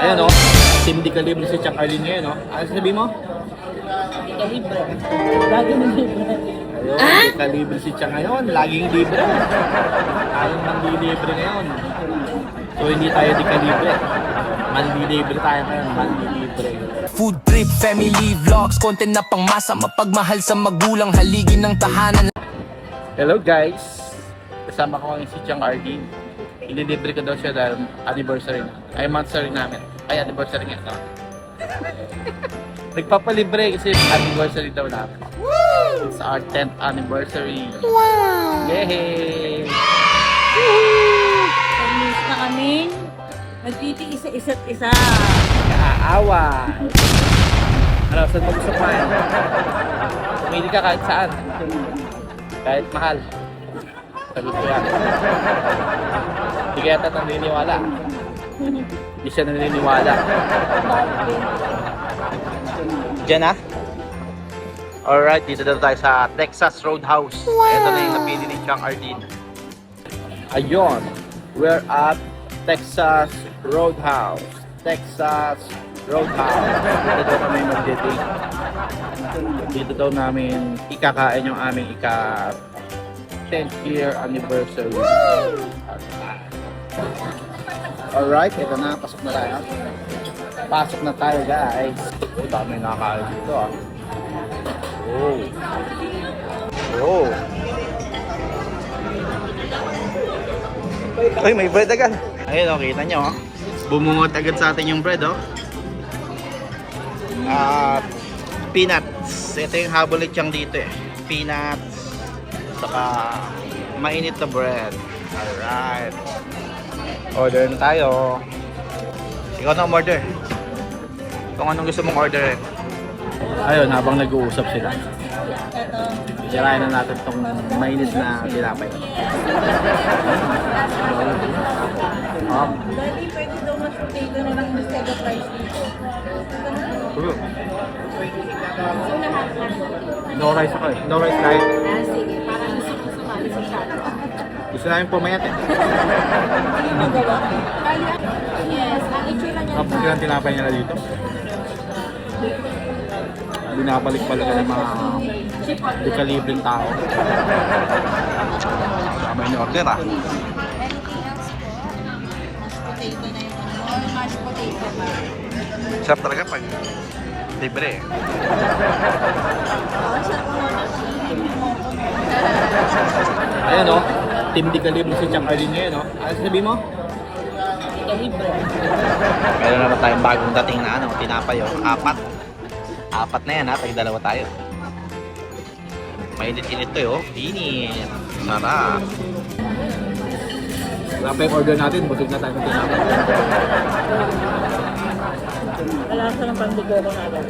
Ayan o, Team Di Calibre si Chang Arlene ngayon o. Ano sabi mo? Di ka libre. Lagi ng libre. Ayun, Di Calibre si Chang ngayon, laging libre. Tayong manlilibre ngayon. So hindi tayo Di Calibre. Manlilibre tayo ngayon, manlilibre. Food trip, family vlogs, content na pangmasa, mapagmahal sa magulang, haligi ng tahanan. Hello guys! Kasama ko ngayon si Chang Arlene. Ililibre ko daw siya dahil anniversary na. Ay, monthsary namin. Ay, anniversary nga ito. Nagpapalibre kasi anniversary daw namin. It's our 10th anniversary. Wow! Yay! Pag-news na kaming nagtitiis sa isa't isa. Kaaawa! Ano, saan mo gusto kumain? Pumili ka kahit saan. Kahit mahal. Sagot ko yan. Hindi kaya ito naniniwala. Hindi siya naniniwala. Diyan na? Alright, dito na tayo sa Texas Roadhouse. Wow. Ito na yung napili ni Chang Arlene. Ayun, we're at Texas Roadhouse. Texas Roadhouse. Dito daw kami mag-date. Dito daw namin ikakain yung aming 10th year anniversary. Alright, ito na. Pasok na tayo. Pasok na tayo guys. Oh, dami nakakain dito ah. Oh. Oh. Ay, may bread agad. Ayun, oh, kita nyo oh. Bumungot agad sa atin yung bread oh. Peanuts. Ito yung habulit siyang dito eh. Peanuts. Saka mainit na bread. Alright. Order na tayo. Ikaw na order. Kung anong gusto mong order. Ayun, habang nag-uusap sila. Tirayan na natin itong mainit na tinapay. Dati pwede daw mas potato na lang instead of rice dito. No rice ako eh. No rice kahit. Sige, parang gusto ko sumali sa chat. Gusto namin pumayat eh. Hindi magawa. Yes, ang itsura niya. Kapag ang tinapay nila dito. Binabalik pala ka ng mga Di Calibreng tao. Tama yung order ah. Potato na yung ano. Mashed potato ba? Sarap talaga pag libre eh. Ayan o, Team Di Calibre si Chang Arlene ngayon o. Ano sabi mo? Di ka libre. Meron naman tayong bagong dating na ano, tinapay o. Apat na yan ha, tag-dalawa tayo. Mainit-init to oh. Init. Sarap. Wala pa yung order natin, busog na tayo ng tinapay. Wala sa ng pangbigo ko na agad.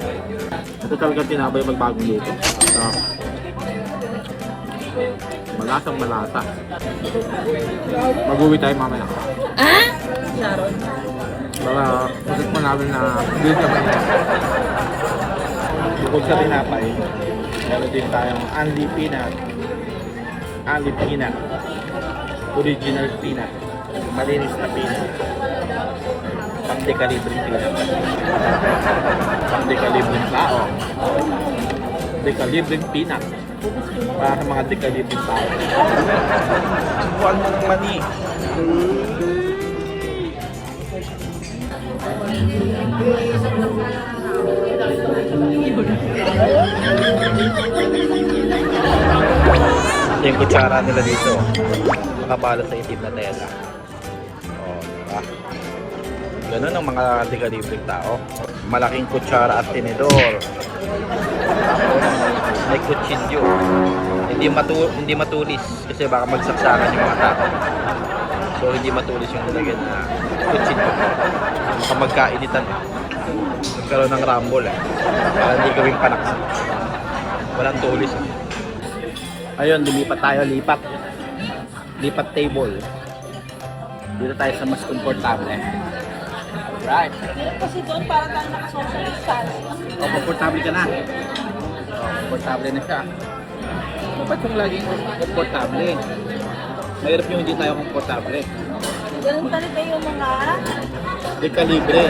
Ito talaga tinapay pag bagong luto. Malasang malasa. Mag-uwi tayo mamaya. Sharon. Baka masat mo namin na hindi naman. Bukod sa tinapay, meron din tayong Only Peanut. Only Peanut. Original peanut. Malinis na peanut. Pang Di Calibreng peanut. Pang Di Calibreng tao. Di Calibreng peanut. Para sa mga Di Calibreng tao. Subuan mo ng mani. Yung kutsara nila dito nakabalot sa itim na tela. Oh, diba? Ganun ang mga Di Calibreng tao. Malaking kutsara at tinidor. Tapos may kutsilyo. Hindi matulis kasi baka magsaksakan yung mga tao. So hindi matulis yung nilagyan na kutsilyo. Baka magkainitan eh. Magkaroon ng rumble eh. Para hindi gawing panaksa. Walang tulis eh. Ayun, lumipat tayo, lipat table. Dito tayo sa mas komportable. Right. Kasi doon parang tayo naka-social distance. O, komportable ka na. O, komportable na siya. Dapat yung laging komportable. Mahirap yung hindi tayo komportable. Ganun talaga yung mga Dika libre.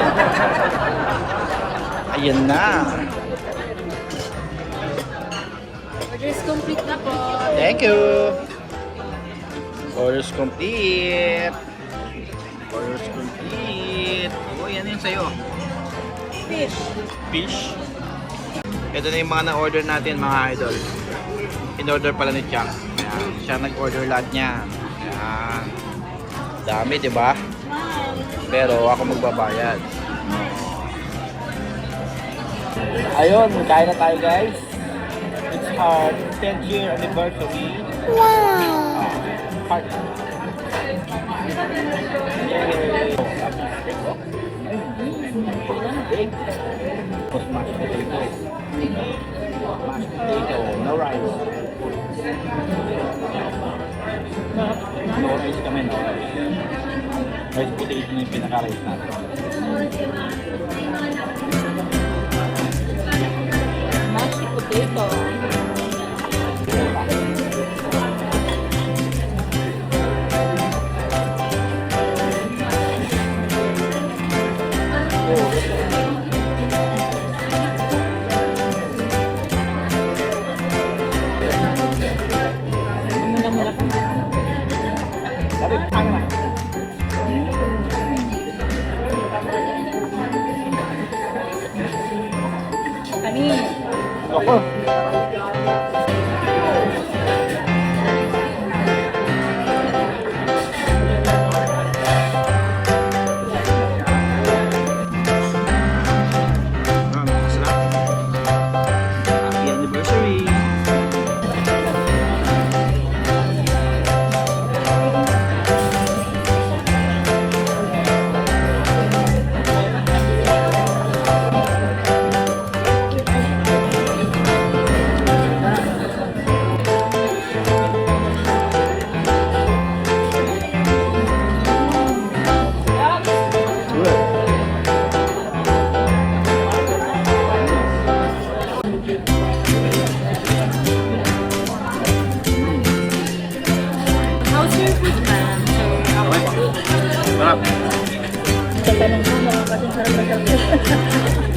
Ayan na. orders complete na po. Thank you. Orders complete. Orders complete. Oh, yan yun sa'yo. Fish. Fish. Ito na yung mga na-order natin mga idol. In-order pala ni Chang. Ayan. Siya nag-order lahat niya. Ayan. Dami, di ba? Pero ako magbabayad. Ayun, kain na tayo guys. It's our 10th year anniversary. Wow! Heart. Yay! Mashed potato. Mashed potato, no rice. No rice kami, no rice. Rice potato na yung pinaka-rice natin. Mashed potato. Kanin. Ako. Happy anniversary! How's your food, ma'am? Sarap! Tatanong ko, makakasing sarap na sarap.